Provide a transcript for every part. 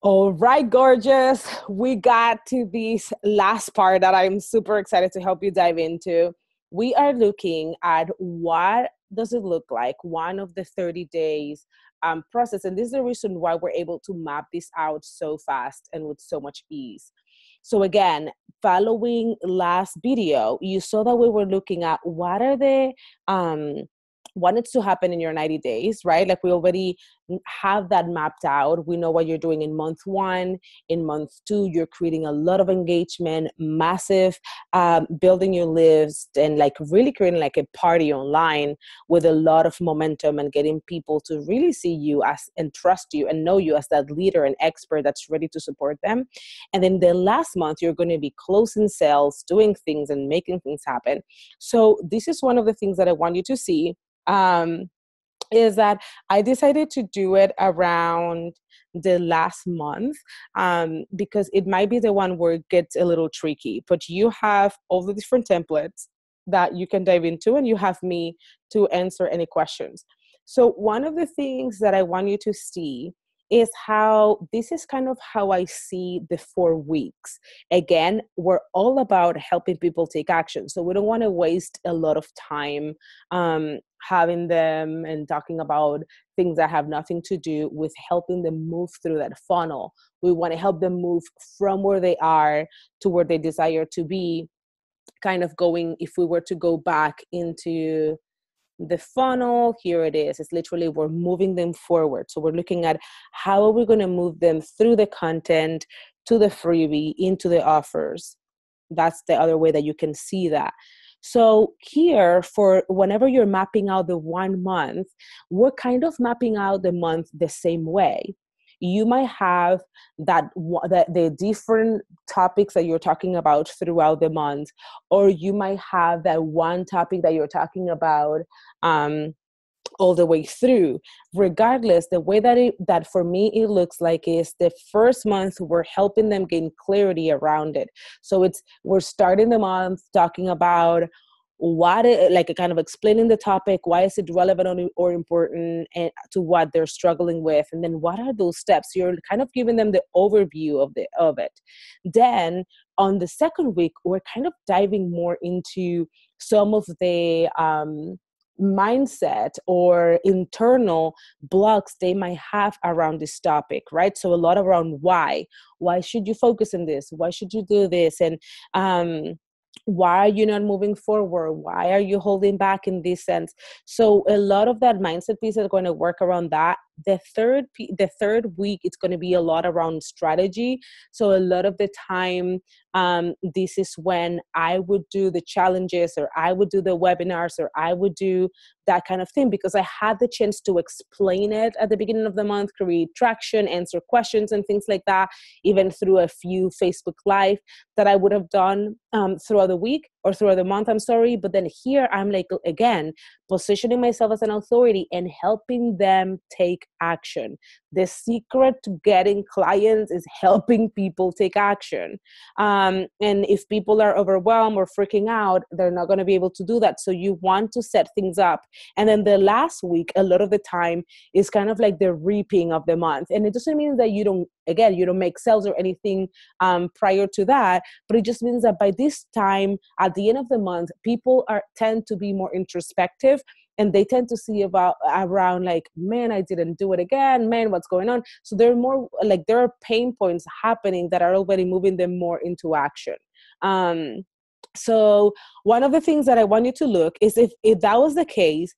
All right, gorgeous. We got to this last part that I'm super excited to help you dive into. We are looking at what does it look like, one of the 30 days process. And this is the reason why we're able to map this out so fast and with so much ease. So again, following last video, you saw that we were looking at what are the what needs to happen in your 90 days, right? Like we already have that mapped out. We know what you're doing in month one. In month two, you're creating a lot of engagement, massive, building your list and like really creating like a party online with a lot of momentum and getting people to really see you as and trust you and know you as that leader and expert that's ready to support them. And then the last month, you're going to be closing sales, doing things and making things happen. So this is one of the things that I want you to see. Um, is that I decided to do it around the last month because it might be the one where it gets a little tricky. But you have all the different templates that you can dive into, and you have me to answer any questions. So one of the things that I want you to see is how this is kind of how I see the 4 weeks. Again, we're all about helping people take action. So we don't want to waste a lot of time having them and talking about things that have nothing to do with helping them move through that funnel. We want to help them move from where they are to where they desire to be, kind of going, if we were to go back into the funnel, here it is. It's literally, we're moving them forward. So we're looking at how are we going to move them through the content to the freebie, into the offers. That's the other way that you can see that. So here, for whenever you're mapping out the 1 month, we're kind of mapping out the month the same way. You might have the different topics that you're talking about throughout the month, or you might have that one topic that you're talking about all the way through. Regardless, the way that for me it looks like is the first month we're helping them gain clarity around it. So we're starting the month talking about like kind of explaining the topic, why is it relevant or important, and to what they're struggling with, and then what are those steps. You're kind of giving them the overview of it. Then on the second week, we're kind of diving more into some of the mindset or internal blocks they might have around this topic, right? So a lot around why should you focus on this, why should you do this, and why are you not moving forward, why are you holding back in this sense. So a lot of that mindset piece is going to work around that. The third week, it's going to be a lot around strategy. So a lot of the time, this is when I would do the challenges, or I would do the webinars, or I would do that kind of thing, because I had the chance to explain it at the beginning of the month, create traction, answer questions and things like that, even through a few Facebook Live that I would have done throughout the week or throughout the month, I'm sorry. But then here I'm like, again, positioning myself as an authority and helping them take action. The secret to getting clients is helping people take action. And if people are overwhelmed or freaking out, they're not going to be able to do that. So you want to set things up. And then the last week, a lot of the time, is kind of like the reaping of the month. And it doesn't mean that you don't make sales or anything prior to that, but it just means that by this time, at the end of the month, people tend to be more introspective, and they tend to see around like, man, I didn't do it again, man, what's going on. So there are pain points happening that are already moving them more into action. So one of the things that I want you to look is, if that was the case,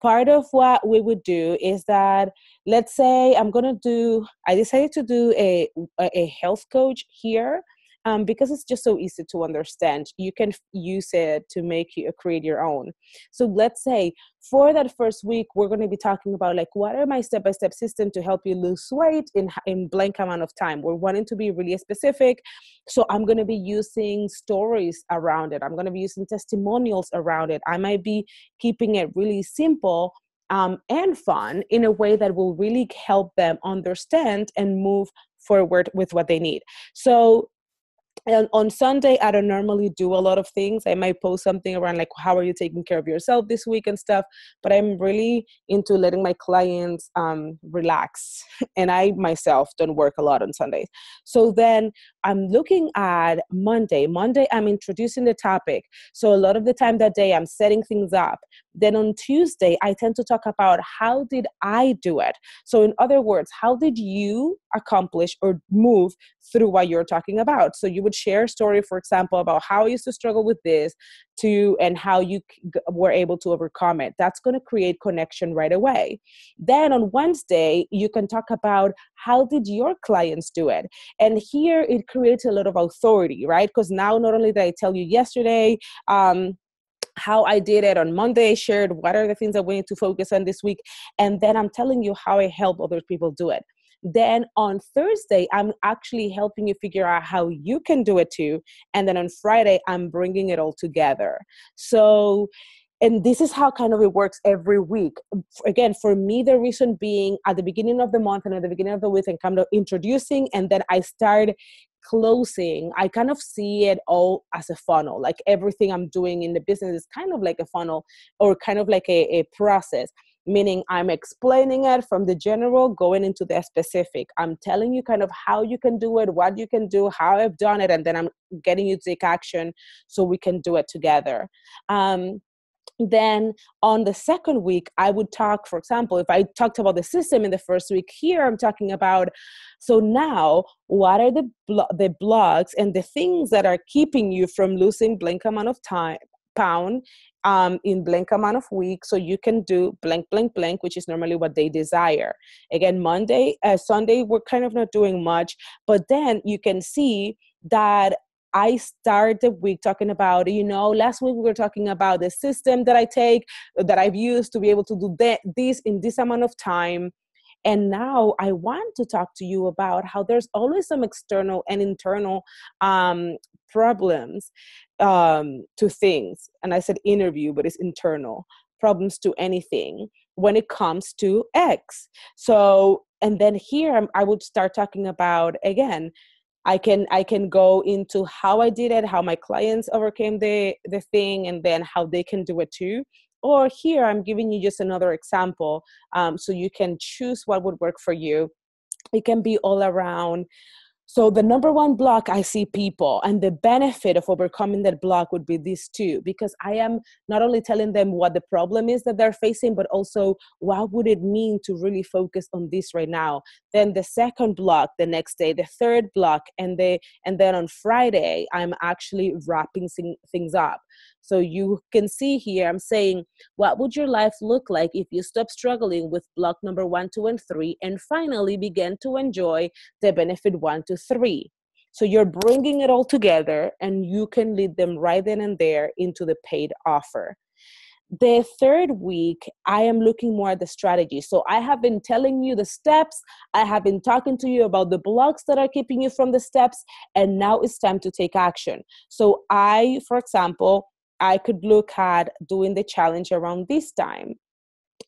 part of what we would do is that, let's say I decided to do a health coach here, because it's just so easy to understand. You can use it to create your own. So let's say for that first week, we're going to be talking about like, what are my step-by-step system to help you lose weight in blank amount of time. We're wanting to be really specific. So I'm going to be using stories around it. I'm going to be using testimonials around it. I might be keeping it really simple and fun in a way that will really help them understand and move forward with what they need. So And on Sunday, I don't normally do a lot of things. I might post something around like, how are you taking care of yourself this week and stuff. But I'm really into letting my clients relax. And I myself don't work a lot on Sundays. So then I'm looking at Monday. Monday, I'm introducing the topic. So a lot of the time that day, I'm setting things up. Then on Tuesday, I tend to talk about how did I do it? So in other words, how did you accomplish or move through what you're talking about? So you would share a story, for example, about how I used to struggle with this and how you were able to overcome it. That's going to create connection right away. Then on Wednesday, you can talk about how did your clients do it? And here it creates a lot of authority, right? Because now not only did I tell you yesterday, how I did it on Monday, shared what are the things that we need to focus on this week. And then I'm telling you how I help other people do it. Then on Thursday, I'm actually helping you figure out how you can do it too. And then on Friday, I'm bringing it all together. So, and this is how kind of it works every week. Again, for me, the reason being at the beginning of the month and at the beginning of the week, and kind of introducing, and then I start closing. I kind of see it all as a funnel. Like everything I'm doing in the business is kind of like a funnel, or kind of like a process, meaning I'm explaining it from the general going into the specific. I'm telling you kind of how you can do it, what you can do, how I've done it, and then I'm getting you to take action so we can do it together. Then on the second week, I would talk, for example, if I talked about the system in the first week, here I'm talking about, so now what are the blocks and the things that are keeping you from losing blank amount of pound in blank amount of weeks, so you can do blank, blank, blank, which is normally what they desire. Again, Sunday, we're kind of not doing much, but then you can see that I start the week talking about, last week we were talking about the system that I've used to be able to do this in this amount of time. And now I want to talk to you about how there's always some external and internal problems to things. And I said interview, but it's internal problems to anything when it comes to X. So, and then here I would start talking about, again, I can go into how I did it, how my clients overcame the thing, and then how they can do it too. Or here, I'm giving you just another example, so you can choose what would work for you. It can be all around. So the number one block, I see people, and the benefit of overcoming that block would be this too, because I am not only telling them what the problem is that they're facing, but also what would it mean to really focus on this right now. Then the second block, the next day, the third block, and then on Friday, I'm actually wrapping things up. So you can see here, I'm saying, what would your life look like if you stop struggling with block number 1, 2, and 3, and finally begin to enjoy the benefit 1 to 3? So you're bringing it all together, and you can lead them right then and there into the paid offer. The third week, I am looking more at the strategy. So I have been telling you the steps. I have been talking to you about the blocks that are keeping you from the steps. And now it's time to take action. So for example, I could look at doing the challenge around this time.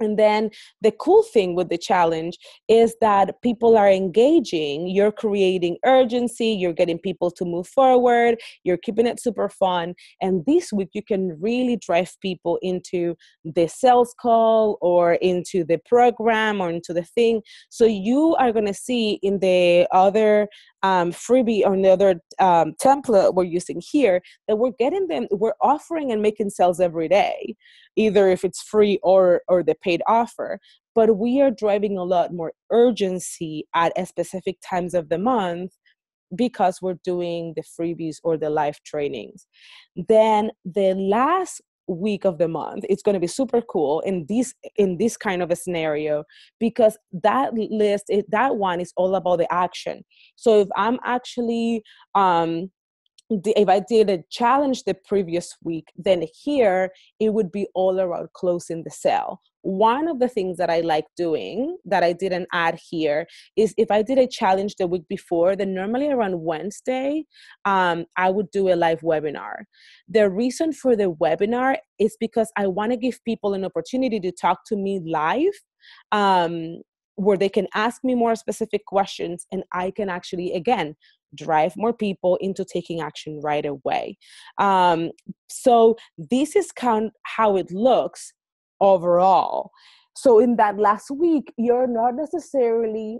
And then the cool thing with the challenge is that people are engaging, you're creating urgency, you're getting people to move forward, you're keeping it super fun. And this week you can really drive people into the sales call or into the program or into the thing. So you are going to see in the other freebie or the other template we're using here that we're offering and making sales every day, either if it's free or the paid offer. But we are driving a lot more urgency at specific times of the month because we're doing the freebies or the live trainings. Then the last week of the month, it's going to be super cool in this kind of a scenario, because that one is all about the action. So if I'm actually if I did a challenge the previous week, then here it would be all around closing the sale. One of the things that I like doing that I didn't add here is if I did a challenge the week before, then normally around Wednesday, I would do a live webinar. The reason for the webinar is because I want to give people an opportunity to talk to me live. where they can ask me more specific questions, and I can actually, again, drive more people into taking action right away. So this is kind of how it looks overall. So in that last week, you're not necessarily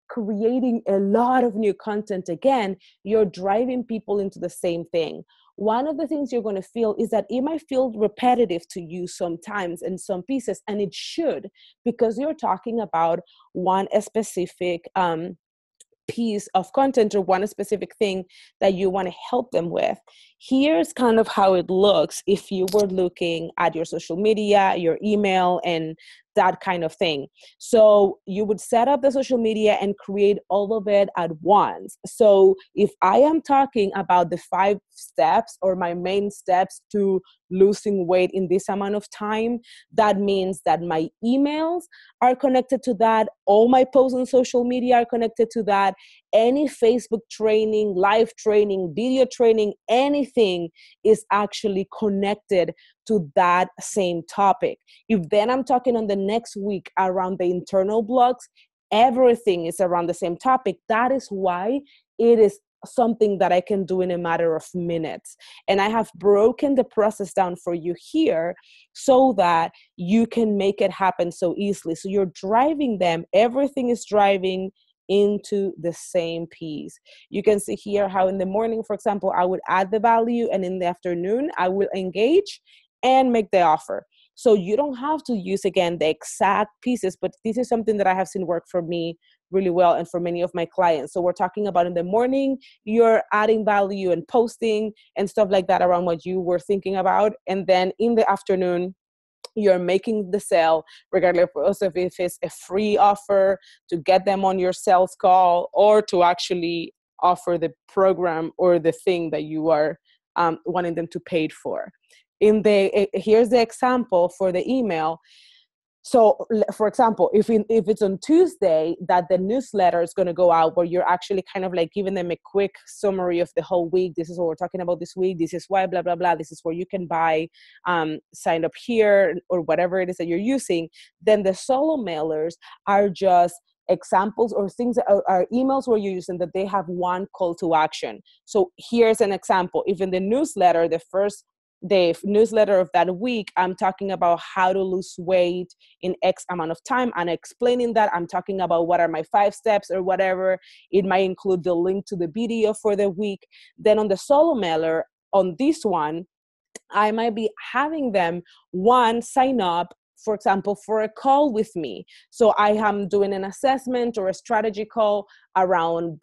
creating a lot of new content again. You're driving people into the same thing. One of the things you're going to feel is that it might feel repetitive to you sometimes in some pieces, and it should, because you're talking about one specific piece of content or one specific thing that you want to help them with. Here's kind of how it looks if you were looking at your social media, your email, and that kind of thing. So you would set up the social media and create all of it at once. So if I am talking about the 5 steps or my main steps to losing weight in this amount of time, that means that my emails are connected to that. All my posts on social media are connected to that. Any Facebook training, live training, video training, anything is actually connected to that same topic. If then I'm talking on the next week around the internal blocks, everything is around the same topic. That is why it is something that I can do in a matter of minutes. And I have broken the process down for you here so that you can make it happen so easily. So you're driving them, everything is driving into the same piece. You can see here how in the morning, for example, I would add the value, and in the afternoon, I will engage and make the offer. So you don't have to use, again, the exact pieces, but this is something that I have seen work for me really well and for many of my clients. So we're talking about in the morning, you're adding value and posting and stuff like that around what you were thinking about. And then in the afternoon, you're making the sale, regardless of if it's a free offer to get them on your sales call or to actually offer the program or the thing that you are wanting them to pay for. Here's the example for the email. So, for example, if it's on Tuesday that the newsletter is going to go out, where you're actually kind of like giving them a quick summary of the whole week. This is what we're talking about this week. This is why, blah, blah, blah. This is where you can buy, sign up here, or whatever it is that you're using. Then the solo mailers are just examples or things that are emails where you're using that they have one call to action. So here's an example. If in the newsletter, the newsletter of that week, I'm talking about how to lose weight in X amount of time, and explaining that, I'm talking about what are my 5 steps or whatever. It might include the link to the video for the week. Then on the solo mailer, on this one, I might be having them, one, sign up, for example, for a call with me. So I am doing an assessment or a strategy call around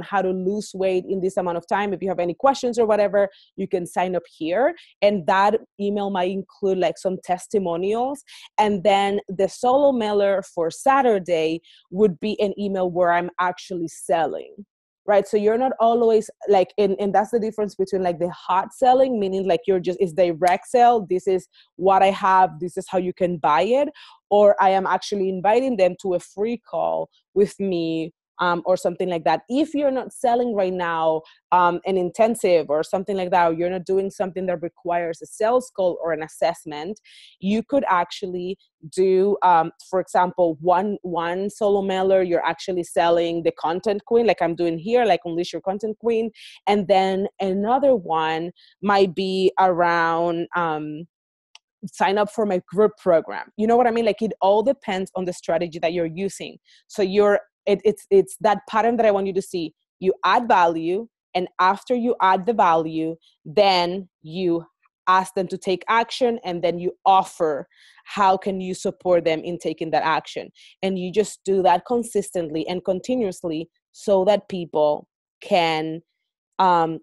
how to lose weight in this amount of time. If you have any questions or whatever, you can sign up here. And that email might include like some testimonials. And then the solo mailer for Saturday would be an email where I'm actually selling. Right. So you're not always like, and that's the difference between like the hot selling, meaning like it's direct sale. This is what I have. This is how you can buy it. Or I am actually inviting them to a free call with me, or something like that. If you're not selling right now, an intensive or something like that, or you're not doing something that requires a sales call or an assessment, you could actually do, for example, one solo mailer, you're actually selling the content queen, like I'm doing here, like Unleash Your Content Queen. And then another one might be around, sign up for my group program. You know what I mean? Like it all depends on the strategy that you're using. So it's that pattern that I want you to see. You add value, and after you add the value, then you ask them to take action, and then you offer how can you support them in taking that action. And you just do that consistently and continuously so that people can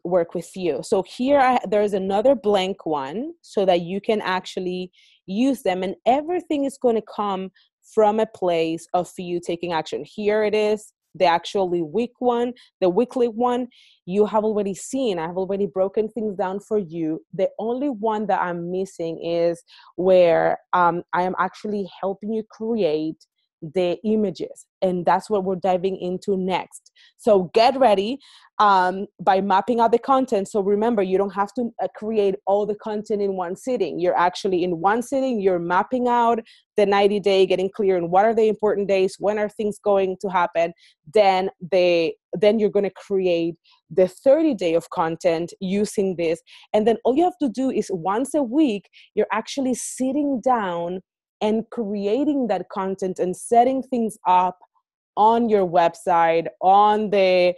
work with you. So here there's another blank one so that you can actually use them, and everything is going to come from a place of you taking action. Here it is, the actually the weekly one. You have already seen, I have already broken things down for you. The only one that I'm missing is where I am actually helping you create the images. And that's what we're diving into next. So get ready by mapping out the content. So remember, you don't have to create all the content in one sitting. You're actually in one sitting, you're mapping out the 90-day, getting clear on what are the important days, when are things going to happen. Then you're going to create the 30-day of content using this. And then all you have to do is once a week, you're actually sitting down and creating that content and setting things up on your website, on the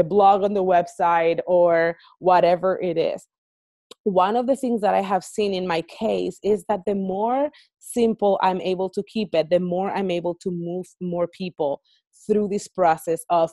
blog on the website, or whatever it is. One of the things that I have seen in my case is that the more simple I'm able to keep it, the more I'm able to move more people through this process of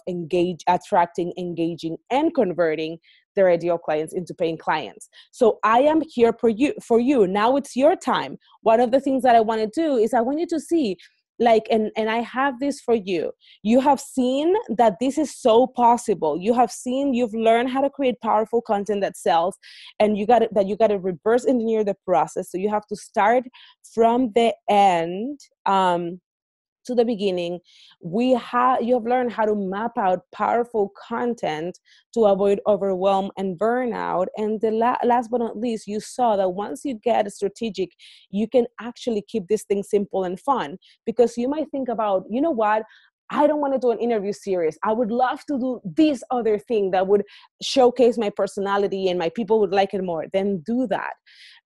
attracting, engaging, and converting their ideal clients into paying clients. So I am here for you. Now it's your time. One of the things that I want to do is I want you to see, and I have this for you. You have seen that this is so possible. You've learned how to create powerful content that sells, and you got to reverse engineer the process. So you have to start from the end to the beginning. You have learned how to map out powerful content to avoid overwhelm and burnout. And the last but not least, you saw that once you get strategic, you can actually keep this thing simple and fun. Because you might think about, you know what, I don't want to do an interview series. I would love to do this other thing that would showcase my personality and my people would like it more. Then do that.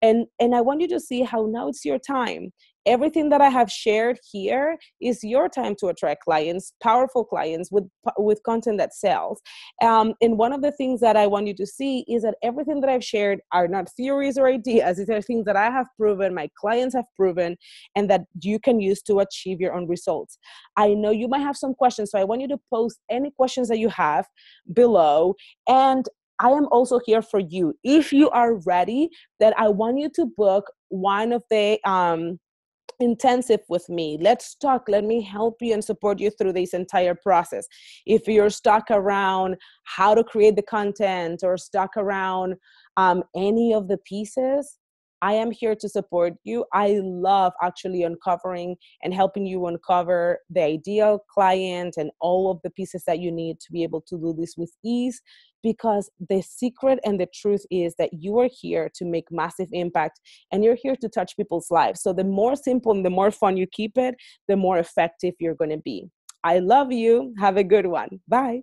And I want you to see how now it's your time. Everything that I have shared here is your time to attract clients, powerful clients with content that sells. And one of the things that I want you to see is that everything that I've shared are not theories or ideas. These are things that I have proven, my clients have proven, and that you can use to achieve your own results. I know you might have some questions, so I want you to post any questions that you have below. And I am also here for you. If you are ready, then I want you to book one of the intensive with me. Let's talk. Let me help you and support you through this entire process. If you're stuck around how to create the content or stuck around any of the pieces, I am here to support you. I love actually uncovering and helping you uncover the ideal client and all of the pieces that you need to be able to do this with ease, because the secret and the truth is that you are here to make massive impact and you're here to touch people's lives. So the more simple and the more fun you keep it, the more effective you're going to be. I love you. Have a good one. Bye.